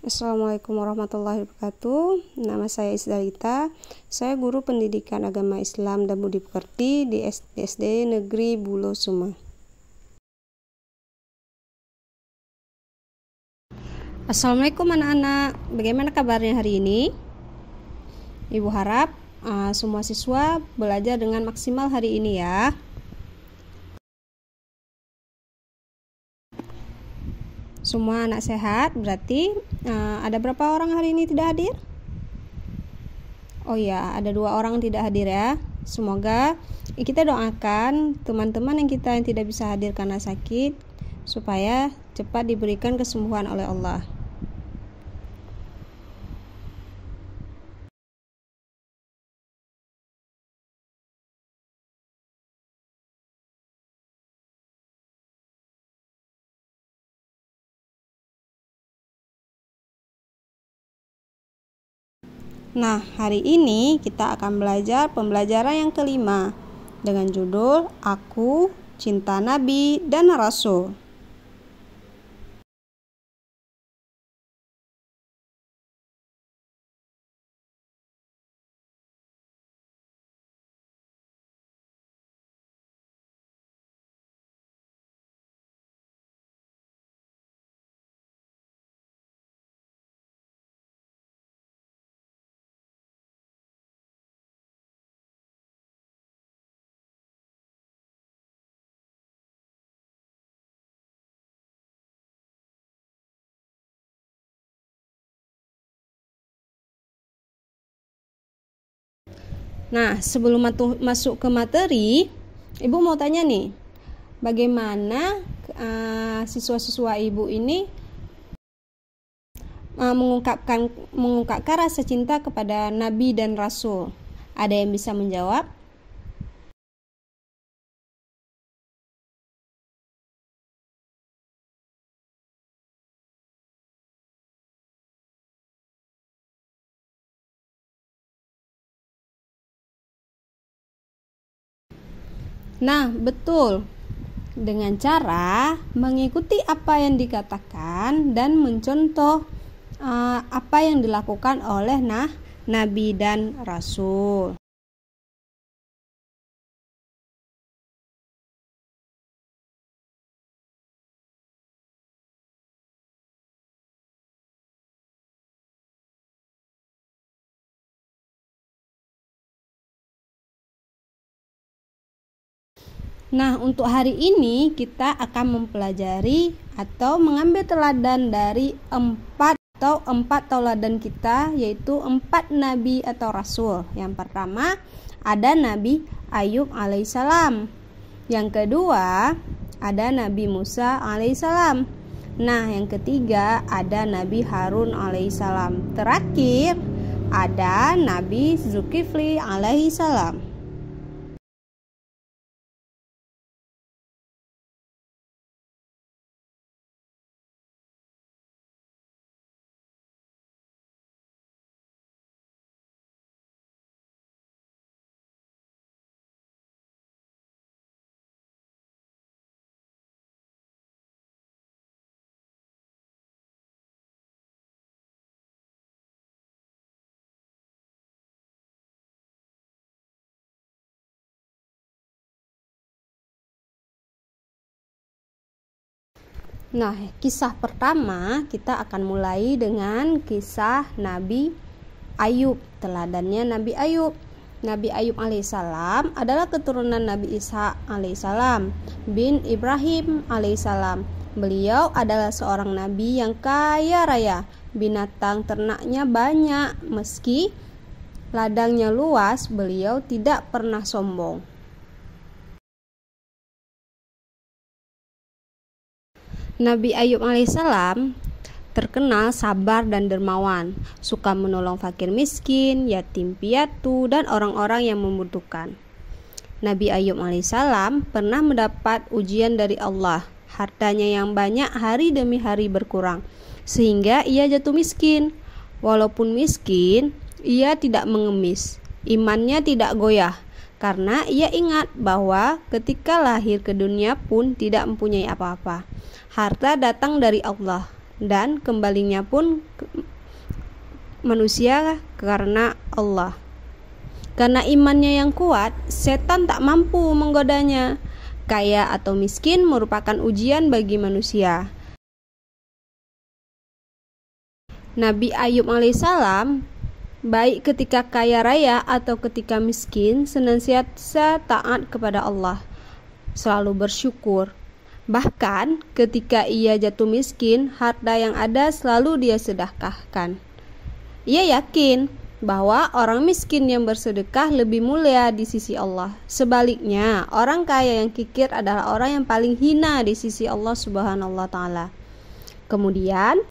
Assalamualaikum warahmatullahi wabarakatuh. Nama saya Isdalita. Saya guru pendidikan agama Islam dan Budi Pekerti di SD Negeri Bulo Suma. Assalamualaikum anak-anak. Bagaimana kabarnya hari ini? Ibu harap semua siswa belajar dengan maksimal hari ini ya. Semua anak sehat, berarti ada berapa orang hari ini tidak hadir? Oh ya, ada 2 orang tidak hadir ya. Semoga kita doakan teman-teman yang tidak bisa hadir karena sakit, supaya cepat diberikan kesembuhan oleh Allah. Nah, hari ini kita akan belajar pembelajaran yang kelima dengan judul Aku, Cinta Nabi dan Rasul. Nah, sebelum masuk ke materi, Ibu mau tanya nih, bagaimana siswa-siswa Ibu ini mengungkapkan rasa cinta kepada Nabi dan Rasul? Ada yang bisa menjawab? Nah, betul. Dengan cara mengikuti apa yang dikatakan dan mencontoh apa yang dilakukan oleh Nabi dan Rasul. Nah, untuk hari ini kita akan mempelajari atau mengambil teladan dari 4 tauladan kita, yaitu 4 nabi atau rasul. Yang pertama ada Nabi Ayub alaihissalam. Yang kedua ada Nabi Musa alaihissalam. Nah, yang ketiga ada Nabi Harun alaihissalam. Terakhir ada Nabi Zulkifli alaihissalam. Nah, kisah pertama kita akan mulai dengan kisah Nabi Ayub, teladannya Nabi Ayub. Nabi Ayub alaihissalam adalah keturunan Nabi Ishak alaihissalam bin Ibrahim alaihissalam. Beliau adalah seorang nabi yang kaya raya. Binatang ternaknya banyak, meski ladangnya luas, beliau tidak pernah sombong. Nabi Ayub alaihissalam terkenal sabar dan dermawan, suka menolong fakir miskin, yatim piatu, dan orang-orang yang membutuhkan. Nabi Ayub alaihissalam pernah mendapat ujian dari Allah. Hartanya yang banyak hari demi hari berkurang, sehingga ia jatuh miskin. Walaupun miskin, ia tidak mengemis. Imannya tidak goyah, karena ia ingat bahwa ketika lahir ke dunia pun tidak mempunyai apa-apa. Harta datang dari Allah. dan kembalinya pun manusia karena Allah. Karena imannya yang kuat, setan tak mampu menggodanya. Kaya atau miskin merupakan ujian bagi manusia. Nabi Ayub alaihissalam, baik ketika kaya raya atau ketika miskin, senantiasa taat kepada Allah, selalu bersyukur. Bahkan ketika ia jatuh miskin, harta yang ada selalu dia sedekahkan. Ia yakin bahwa orang miskin yang bersedekah lebih mulia di sisi Allah. Sebaliknya, orang kaya yang kikir adalah orang yang paling hina di sisi Allah Subhanahu wa taala. Kemudian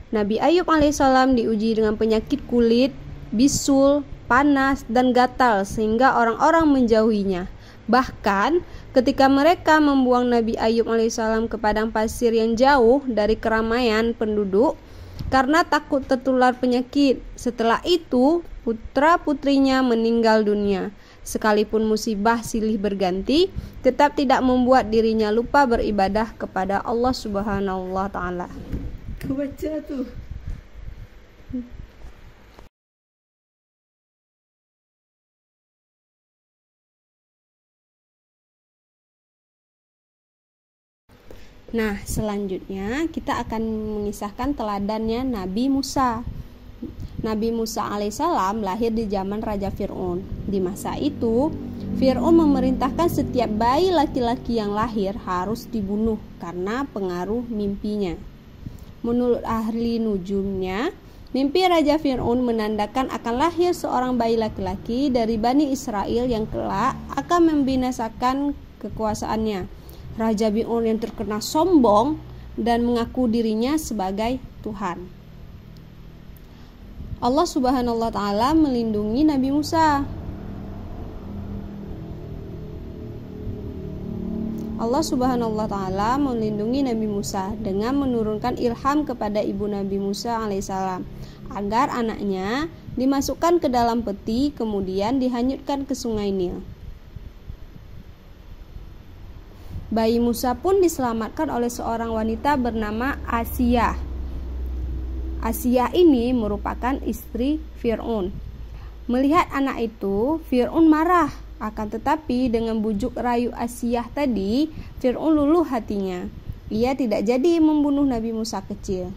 Nabi Ayub alaihissalam diuji dengan penyakit kulit, bisul, panas, dan gatal sehingga orang-orang menjauhinya. Bahkan ketika mereka membuang Nabi Ayub alaihissalam ke padang pasir yang jauh dari keramaian penduduk karena takut tertular penyakit. Setelah itu putra-putrinya meninggal dunia. Sekalipun musibah silih berganti, tetap tidak membuat dirinya lupa beribadah kepada Allah Subhanahu wa taala. Baca tuh. Nah, selanjutnya kita akan mengisahkan teladannya Nabi Musa. Nabi Musa alaihissalam lahir di zaman Raja Fir'aun. Di masa itu, Fir'aun memerintahkan setiap bayi laki-laki yang lahir harus dibunuh karena pengaruh mimpinya. Menurut ahli nujumnya, mimpi Raja Fir'aun menandakan akan lahir seorang bayi laki-laki dari Bani Israel yang kelak akan membinasakan kekuasaannya. Raja Fir'aun yang terkena sombong dan mengaku dirinya sebagai Tuhan. Allah Subhanahu wa taala melindungi Nabi Musa. Allah Subhanahu wa taala melindungi Nabi Musa dengan menurunkan ilham kepada ibu Nabi Musa alaihissalam agar anaknya dimasukkan ke dalam peti kemudian dihanyutkan ke sungai Nil. Bayi Musa pun diselamatkan oleh seorang wanita bernama Asiyah. Asiyah ini merupakan istri Fir'aun. Melihat anak itu, Fir'aun marah. Akan tetapi dengan bujuk rayu Asiyah tadi, Fir'aun luluh hatinya. Ia tidak jadi membunuh Nabi Musa kecil.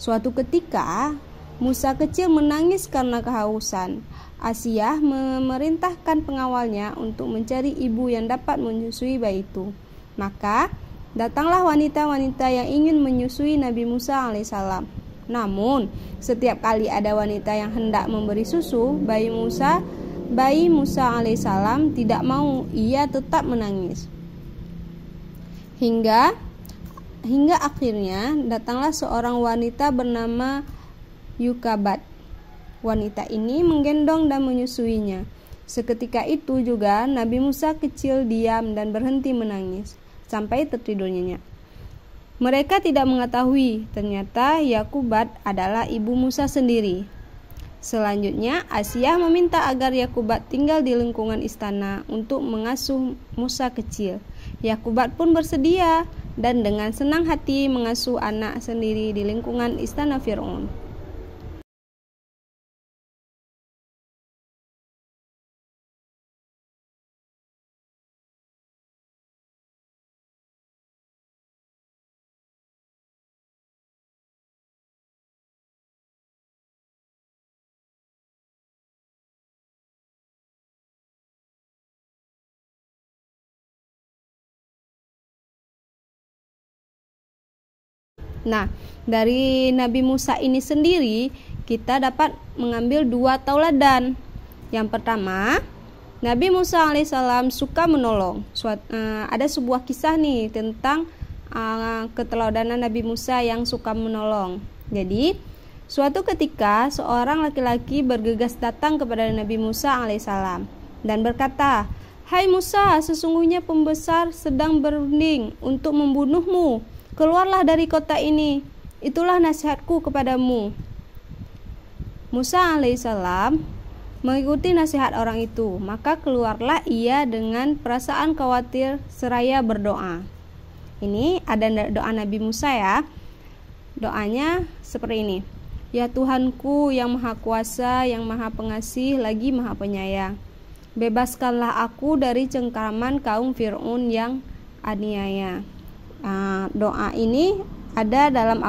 Suatu ketika, Musa kecil menangis karena kehausan. Asiyah memerintahkan pengawalnya untuk mencari ibu yang dapat menyusui bayi itu. Maka, datanglah wanita-wanita yang ingin menyusui Nabi Musa alaihissalam. Namun, setiap kali ada wanita yang hendak memberi susu, bayi Musa alaihissalam tidak mau, ia tetap menangis. Hingga akhirnya datanglah seorang wanita bernama Yukabat. Wanita ini menggendong dan menyusuinya. Seketika itu juga Nabi Musa kecil diam dan berhenti menangis sampai tertidurnya. Mereka tidak mengetahui ternyata Yakubat adalah ibu Musa sendiri. Selanjutnya, Asiyah meminta agar Yakubat tinggal di lingkungan istana untuk mengasuh Musa kecil. Yakubat pun bersedia dan dengan senang hati mengasuh anak sendiri di lingkungan istana Fir'aun. Nah, dari Nabi Musa ini sendiri kita dapat mengambil dua tauladan. Yang pertama, Nabi Musa alaihissalam suka menolong. Ada sebuah kisah nih tentang keteladanan Nabi Musa yang suka menolong. Jadi, Suatu ketika, seorang laki-laki bergegas datang kepada Nabi Musa alaihissalam dan berkata, "Hai Musa, sesungguhnya pembesar sedang berunding untuk membunuhmu. Keluarlah dari kota ini. Itulah nasihatku kepadamu." Musa alaihissalam mengikuti nasihat orang itu, maka keluarlah ia dengan perasaan khawatir seraya berdoa. Ini ada doa Nabi Musa ya. Doanya seperti ini. Ya Tuhanku yang maha kuasa, yang maha pengasih, lagi maha penyayang. Bebaskanlah aku dari cengkraman kaum Fir'aun yang aniaya. Doa ini ada dalam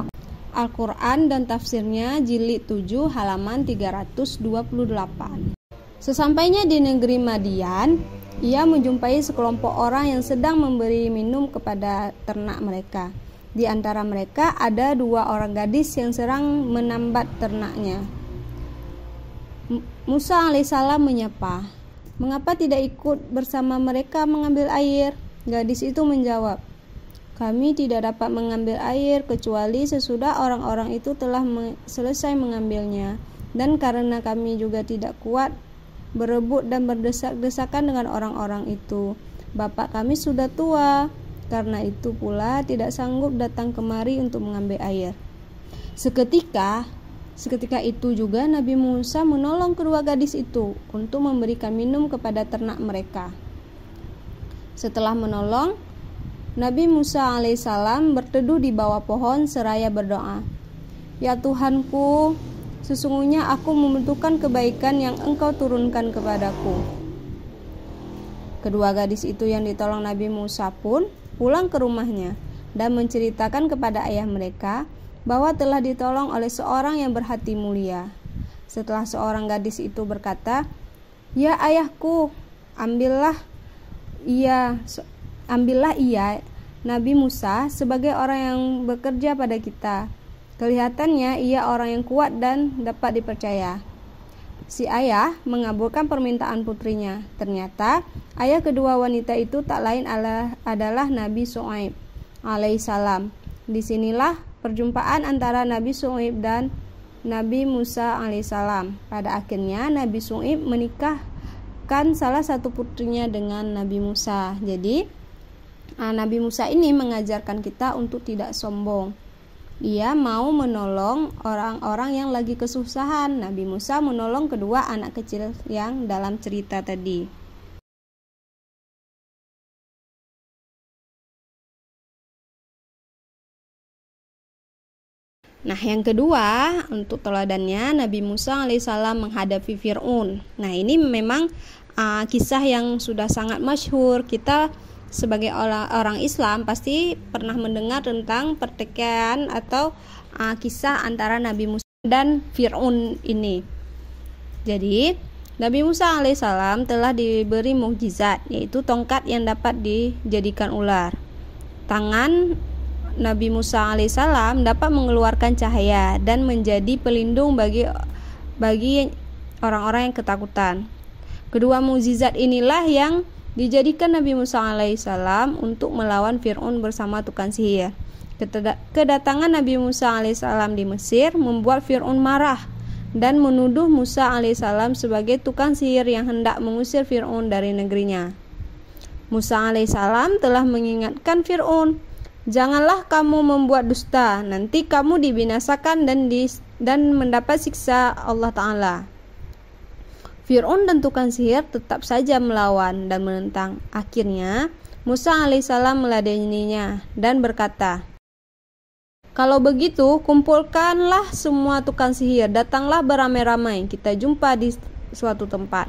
Al-Quran dan tafsirnya jilid 7 halaman 328. Sesampainya di negeri Madian, ia menjumpai sekelompok orang yang sedang memberi minum kepada ternak mereka. Di antara mereka ada 2 orang gadis yang sedang menambat ternaknya. Musa alaihissalam menyapa, "Mengapa tidak ikut bersama mereka mengambil air?" Gadis itu menjawab, "Kami tidak dapat mengambil air kecuali sesudah orang-orang itu telah selesai mengambilnya, dan karena kami juga tidak kuat berebut dan berdesak-desakan dengan orang-orang itu. Bapak kami sudah tua, karena itu pula tidak sanggup datang kemari untuk mengambil air." Seketika itu juga Nabi Musa menolong kedua gadis itu untuk memberikan minum kepada ternak mereka. Setelah menolong, Nabi Musa alaihissalam berteduh di bawah pohon seraya berdoa, "Ya Tuhanku, sesungguhnya aku membutuhkan kebaikan yang Engkau turunkan kepadaku." Kedua gadis itu yang ditolong Nabi Musa pun pulang ke rumahnya dan menceritakan kepada ayah mereka bahwa telah ditolong oleh seorang yang berhati mulia. Setelah seorang gadis itu berkata, "Ya ayahku, ambillah ia Nabi Musa sebagai orang yang bekerja pada kita. Kelihatannya ia orang yang kuat dan dapat dipercaya." Si ayah mengabulkan permintaan putrinya. Ternyata ayah kedua wanita itu tak lain adalah Nabi Syuaib alaihissalam. Disinilah perjumpaan antara Nabi Syuaib dan Nabi Musa alaihissalam. Pada akhirnya Nabi Syuaib menikahkan salah satu putrinya dengan Nabi Musa. Jadi Nabi Musa ini mengajarkan kita untuk tidak sombong. Dia mau menolong orang-orang yang lagi kesusahan. Nabi Musa menolong kedua anak kecil yang dalam cerita tadi. Nah, yang kedua untuk teladannya Nabi Musa alaihissalam menghadapi Fir'aun. Nah, ini memang kisah yang sudah sangat masyhur. Kita sebagai orang Islam pasti pernah mendengar tentang pertikaian atau kisah antara Nabi Musa dan Fir'aun ini. Jadi Nabi Musa alaihissalam telah diberi mukjizat, yaitu tongkat yang dapat dijadikan ular. Tangan Nabi Musa alaihissalam dapat mengeluarkan cahaya dan menjadi pelindung bagi orang-orang yang ketakutan. Kedua mukjizat inilah yang dijadikan Nabi Musa alaihissalam untuk melawan Fir'aun bersama tukang sihir. Kedatangan Nabi Musa alaihissalam di Mesir membuat Fir'aun marah dan menuduh Musa alaihissalam sebagai tukang sihir yang hendak mengusir Fir'aun dari negerinya. Musa alaihissalam telah mengingatkan Fir'aun, "Janganlah kamu membuat dusta, nanti kamu dibinasakan dan mendapat siksa Allah Ta'ala." Fir'aun dan tukang sihir tetap saja melawan dan menentang. Akhirnya Musa alaihissalam meladeninya dan berkata, "Kalau begitu, kumpulkanlah semua tukang sihir, datanglah beramai-ramai, kita jumpa di suatu tempat."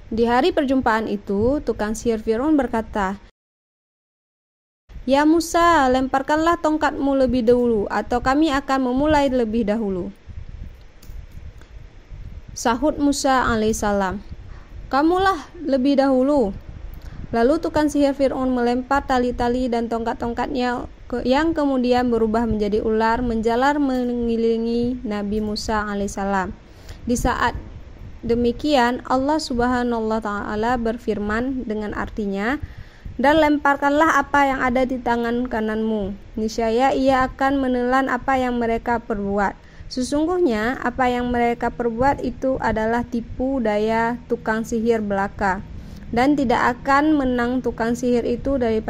Di hari perjumpaan itu, tukang sihir Fir'aun berkata, "Ya Musa, lemparkanlah tongkatmu lebih dahulu, atau kami akan memulai lebih dahulu." Sahut Musa alaihissalam, "Kamulah lebih dahulu." Lalu tukang sihir Fir'aun melempar tali-tali dan tongkat-tongkatnya yang kemudian berubah menjadi ular menjalar mengelilingi Nabi Musa alaihissalam. Di saat demikian Allah subhanahu wa ta'ala berfirman dengan artinya, Dan lemparkanlah apa yang ada di tangan kananmu. Niscaya ia akan menelan apa yang mereka perbuat. Sesungguhnya apa yang mereka perbuat itu adalah tipu daya tukang sihir belaka. Dan tidak akan menang tukang sihir itu dari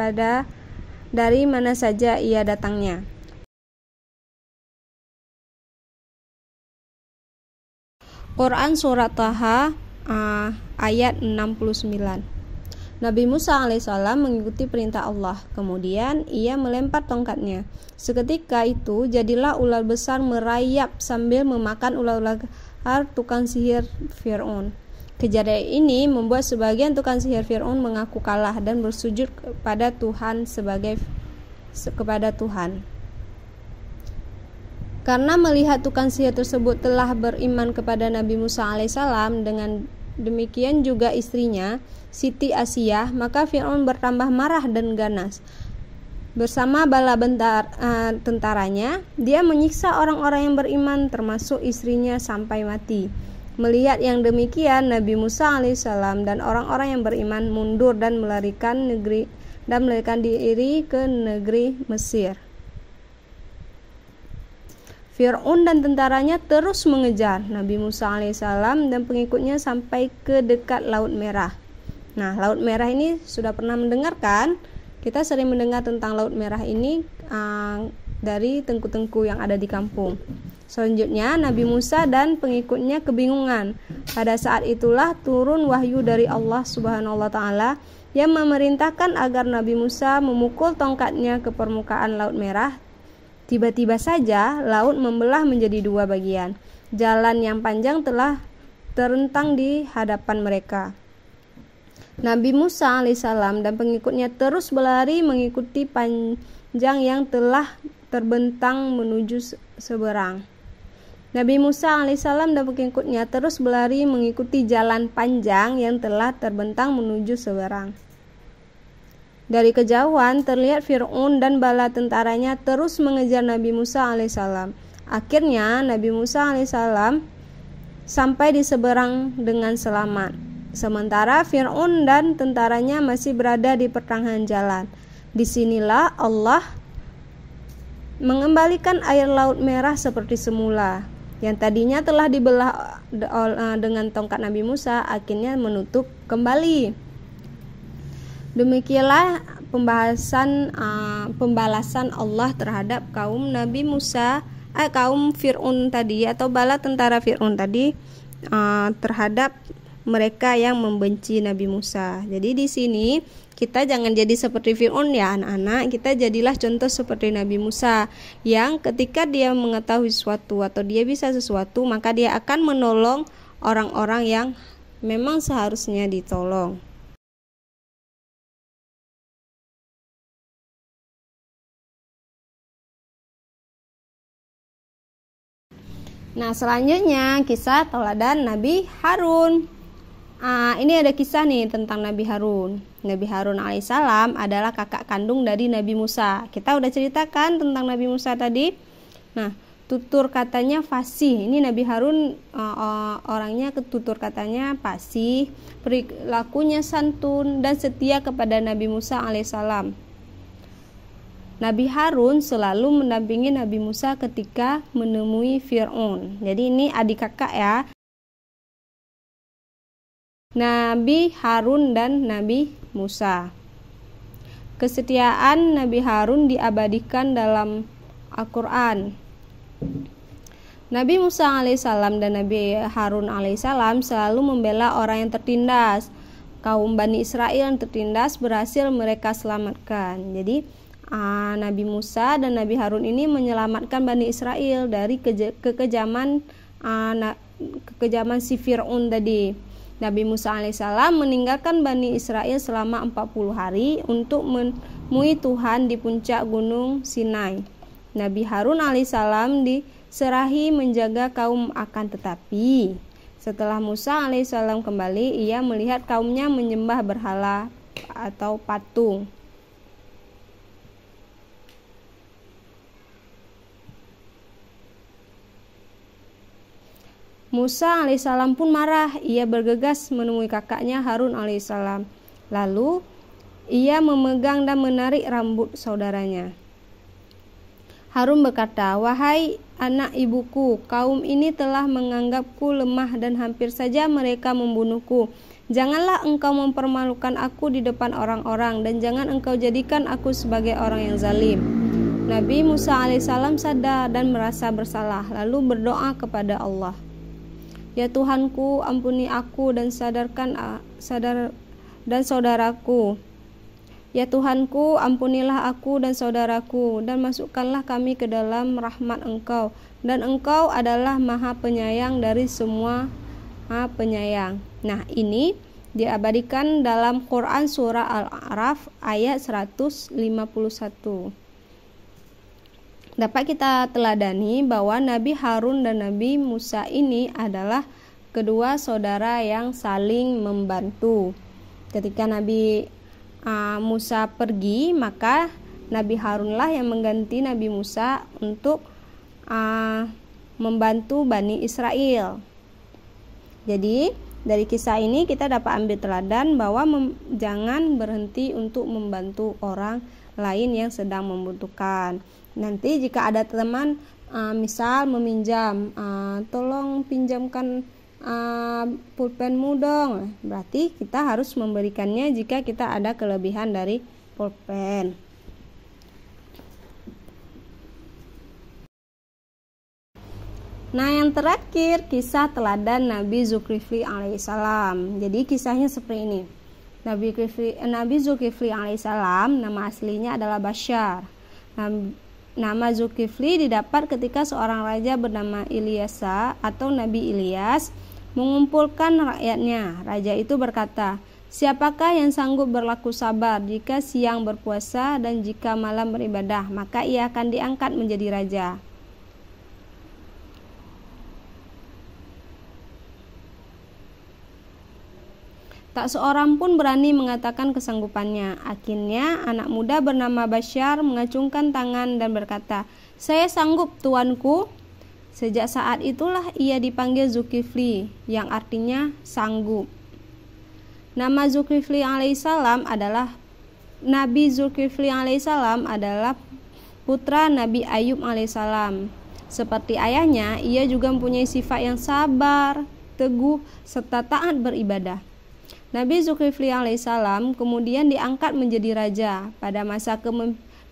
mana saja ia datangnya. Quran Surat Taha ayat 69. Nabi Musa alaihissalam mengikuti perintah Allah. Kemudian ia melempar tongkatnya. Seketika itu jadilah ular besar merayap sambil memakan ular-ular tukang sihir Fir'aun. Kejadian ini membuat sebagian tukang sihir Fir'aun mengaku kalah dan bersujud kepada Tuhan. Karena melihat tukang sihir tersebut telah beriman kepada Nabi Musa alaihissalam, dengan demikian juga istrinya Siti Asiyah, maka Fir'aun bertambah marah dan ganas. Bersama bala tentaranya, dia menyiksa orang-orang yang beriman termasuk istrinya sampai mati. Melihat yang demikian, Nabi Musa alaihissalam dan orang-orang yang beriman mundur dan melarikan diri ke negeri Mesir. Fir'aun dan tentaranya terus mengejar Nabi Musa alaihissalam dan pengikutnya sampai ke dekat Laut Merah. Nah, Laut Merah ini sudah pernah mendengarkan? Kita sering mendengar tentang Laut Merah ini dari tengku-tengku yang ada di kampung. Selanjutnya, Nabi Musa dan pengikutnya kebingungan. Pada saat itulah turun wahyu dari Allah Subhanahu wa Ta'ala yang memerintahkan agar Nabi Musa memukul tongkatnya ke permukaan Laut Merah. Tiba-tiba saja laut membelah menjadi dua bagian. Jalan yang panjang telah terentang di hadapan mereka. Nabi Musa alaihissalam dan pengikutnya terus berlari mengikuti panjang yang telah terbentang menuju seberang. Nabi Musa alaihissalam dan pengikutnya terus berlari mengikuti jalan panjang yang telah terbentang menuju seberang. Dari kejauhan terlihat Fir'aun dan bala tentaranya terus mengejar Nabi Musa alaihissalam. Akhirnya Nabi Musa alaihissalam sampai di seberang dengan selamat. Sementara Fir'aun dan tentaranya masih berada di pertengahan jalan. Disinilah Allah mengembalikan air Laut Merah seperti semula. Yang tadinya telah dibelah dengan tongkat Nabi Musa, akhirnya menutup kembali. Demikianlah pembalasan Allah terhadap kaum Nabi Musa, kaum Fir'aun tadi atau bala tentara Fir'aun tadi terhadap mereka yang membenci Nabi Musa. Jadi di sini kita jangan jadi seperti Fir'aun ya anak-anak. Kita jadilah contoh seperti Nabi Musa yang ketika dia mengetahui sesuatu atau dia bisa sesuatu, maka dia akan menolong orang-orang yang memang seharusnya ditolong. Nah, selanjutnya kisah teladan Nabi Harun. Ini ada kisah nih tentang Nabi Harun. Nabi Harun alaihissalam adalah kakak kandung dari Nabi Musa. Kita udah ceritakan tentang Nabi Musa tadi. Nah, tutur katanya fasih. Ini Nabi Harun orangnya tutur katanya fasih, perilakunya santun dan setia kepada Nabi Musa alaihissalam. Nabi Harun selalu mendampingi Nabi Musa ketika menemui Fir'aun. Jadi ini adik kakak ya. Nabi Harun dan Nabi Musa. Kesetiaan Nabi Harun diabadikan dalam Al-Quran. Nabi Musa alaihissalam dan Nabi Harun alaihissalam selalu membela orang yang tertindas. Kaum Bani Israel yang tertindas berhasil mereka selamatkan. Jadi Nabi Musa dan Nabi Harun ini menyelamatkan Bani Israel dari kekejaman si Fir'aun tadi. Nabi Musa alaihissalam meninggalkan Bani Israel selama 40 hari untuk menemui Tuhan di puncak gunung Sinai. Nabi Harun alaihissalam diserahi menjaga kaum, akan tetapi setelah Musa alaihissalam kembali, ia melihat kaumnya menyembah berhala atau patung. Musa alaihissalam pun marah. Ia bergegas menemui kakaknya Harun alaihissalam. Lalu ia memegang dan menarik rambut saudaranya. Harun berkata, "Wahai anak ibuku, kaum ini telah menganggapku lemah dan hampir saja mereka membunuhku. Janganlah engkau mempermalukan aku di depan orang-orang, dan jangan engkau jadikan aku sebagai orang yang zalim." Nabi Musa alaihissalam sadar dan merasa bersalah, lalu berdoa kepada Allah, "Ya Tuhanku, ampuni aku dan saudaraku. Ya Tuhanku, ampunilah aku dan saudaraku, dan masukkanlah kami ke dalam rahmat Engkau, dan Engkau adalah Maha Penyayang dari semua Maha Penyayang." Nah, ini diabadikan dalam Quran surah Al-A'raf ayat 151. Dapat kita teladani bahwa Nabi Harun dan Nabi Musa ini adalah kedua saudara yang saling membantu. Ketika Nabi Musa pergi, maka Nabi Harunlah yang mengganti Nabi Musa untuk membantu Bani Israel. Jadi dari kisah ini kita dapat ambil teladan bahwa jangan berhenti untuk membantu orang lain yang sedang membutuhkan. Nanti jika ada teman misal meminjam, tolong pinjamkan pulpenmu dong, berarti kita harus memberikannya jika kita ada kelebihan dari pulpen. Nah, yang terakhir kisah teladan Nabi Zulkifli alaihissalam. Jadi kisahnya seperti ini. Nabi Zulkifli alaihissalam nama aslinya adalah Bashar. Nama Zulkifli didapat ketika seorang raja bernama Ilyasa atau Nabi Ilyas mengumpulkan rakyatnya. Raja itu berkata, "Siapakah yang sanggup berlaku sabar jika siang berpuasa dan jika malam beribadah, maka ia akan diangkat menjadi raja." Tak seorang pun berani mengatakan kesanggupannya. Akhirnya anak muda bernama Bashar mengacungkan tangan dan berkata, "Saya sanggup, tuanku." Sejak saat itulah ia dipanggil Zulkifli, yang artinya sanggup. Nama Zulkifli alaihissalam adalah Nabi Zulkifli alaihissalam adalah putra Nabi Ayub alaihissalam. Seperti ayahnya, ia juga mempunyai sifat yang sabar, teguh, serta taat beribadah. Nabi Zulkifli alaihissalam kemudian diangkat menjadi raja. Pada masa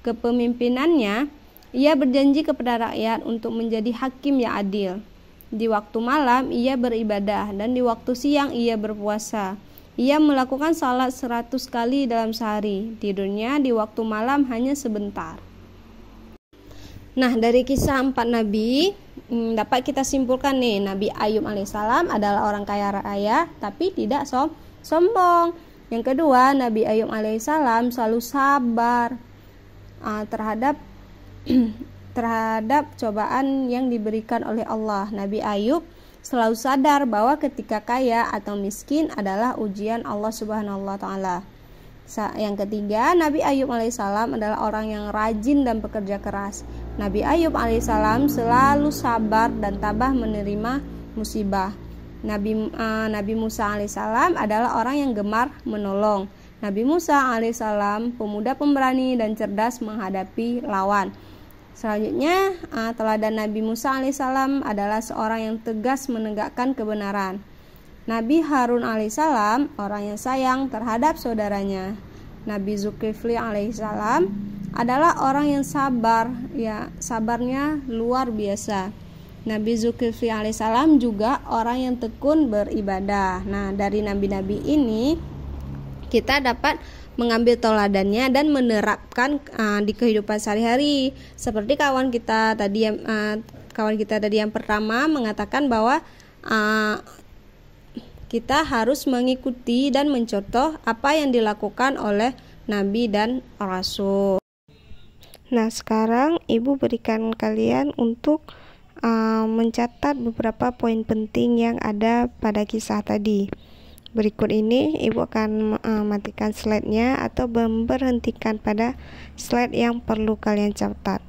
kepemimpinannya, ia berjanji kepada rakyat untuk menjadi hakim yang adil. Di waktu malam ia beribadah dan di waktu siang ia berpuasa. Ia melakukan salat 100 kali dalam sehari. Tidurnya di waktu malam hanya sebentar. Nah, dari kisah 4 nabi dapat kita simpulkan nih, Nabi Ayub alaihissalam adalah orang kaya raya tapi tidak sombong. Yang kedua, Nabi Ayub alaihissalam selalu sabar terhadap cobaan yang diberikan oleh Allah. Nabi Ayub selalu sadar bahwa ketika kaya atau miskin adalah ujian Allah Subhanahu wa taala. Yang ketiga, Nabi Ayub alaihissalam adalah orang yang rajin dan pekerja keras. Nabi Ayub alaihissalam selalu sabar dan tabah menerima musibah. Nabi Musa alaihissalam adalah orang yang gemar menolong. Nabi Musa alaihissalam pemuda pemberani dan cerdas menghadapi lawan. Selanjutnya, teladan Nabi Musa alaihissalam adalah seorang yang tegas menegakkan kebenaran. Nabi Harun alaihissalam orang yang sayang terhadap saudaranya. Nabi Zulkifli alaihissalam adalah orang yang sabar, sabarnya luar biasa. Nabi Zulkifli alaihissalam juga orang yang tekun beribadah. Nah, dari nabi-nabi ini kita dapat mengambil teladannya dan menerapkan di kehidupan sehari-hari. Seperti kawan kita tadi yang pertama mengatakan bahwa kita harus mengikuti dan mencontoh apa yang dilakukan oleh nabi dan rasul. Nah, sekarang Ibu berikan kalian untuk mencatat beberapa poin penting yang ada pada kisah tadi. Berikut ini Ibu akan matikan slide-nya atau memberhentikan pada slide yang perlu kalian catat.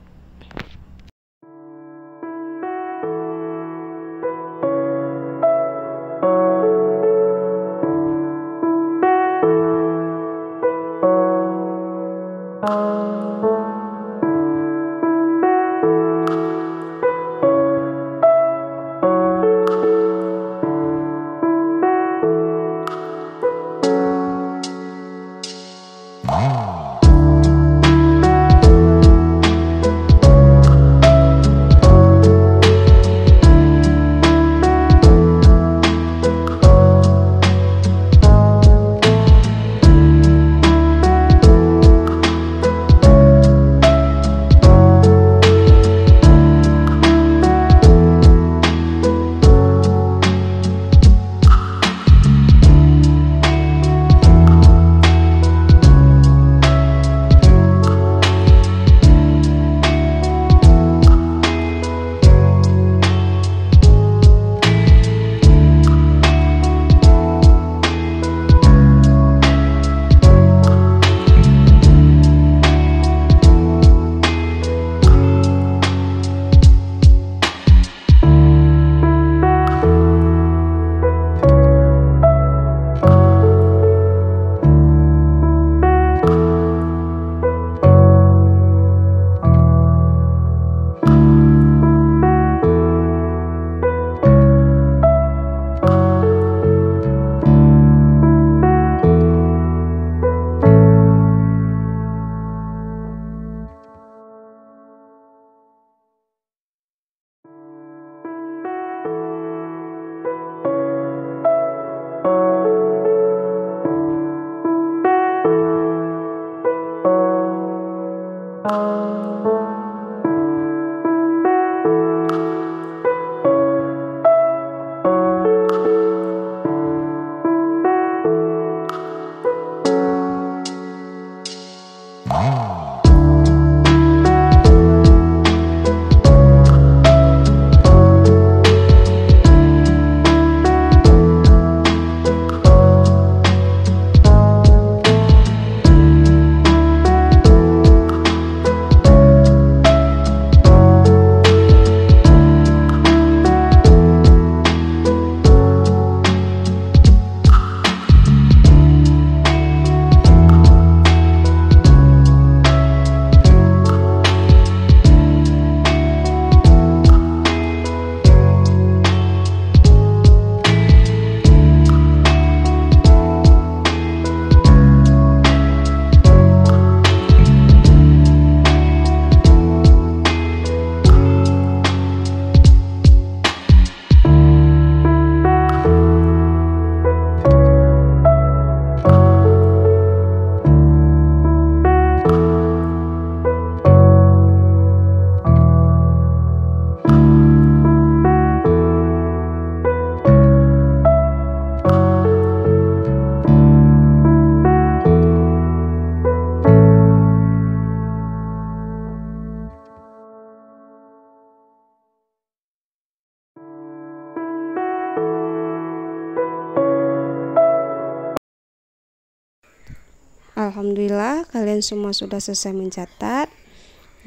Alhamdulillah kalian semua sudah selesai mencatat.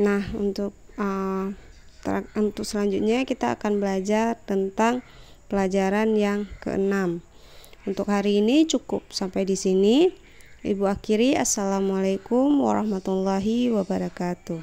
Nah, untuk selanjutnya kita akan belajar tentang pelajaran yang ke-6. Untuk hari ini cukup sampai di sini. Ibu akhiri, assalamualaikum warahmatullahi wabarakatuh.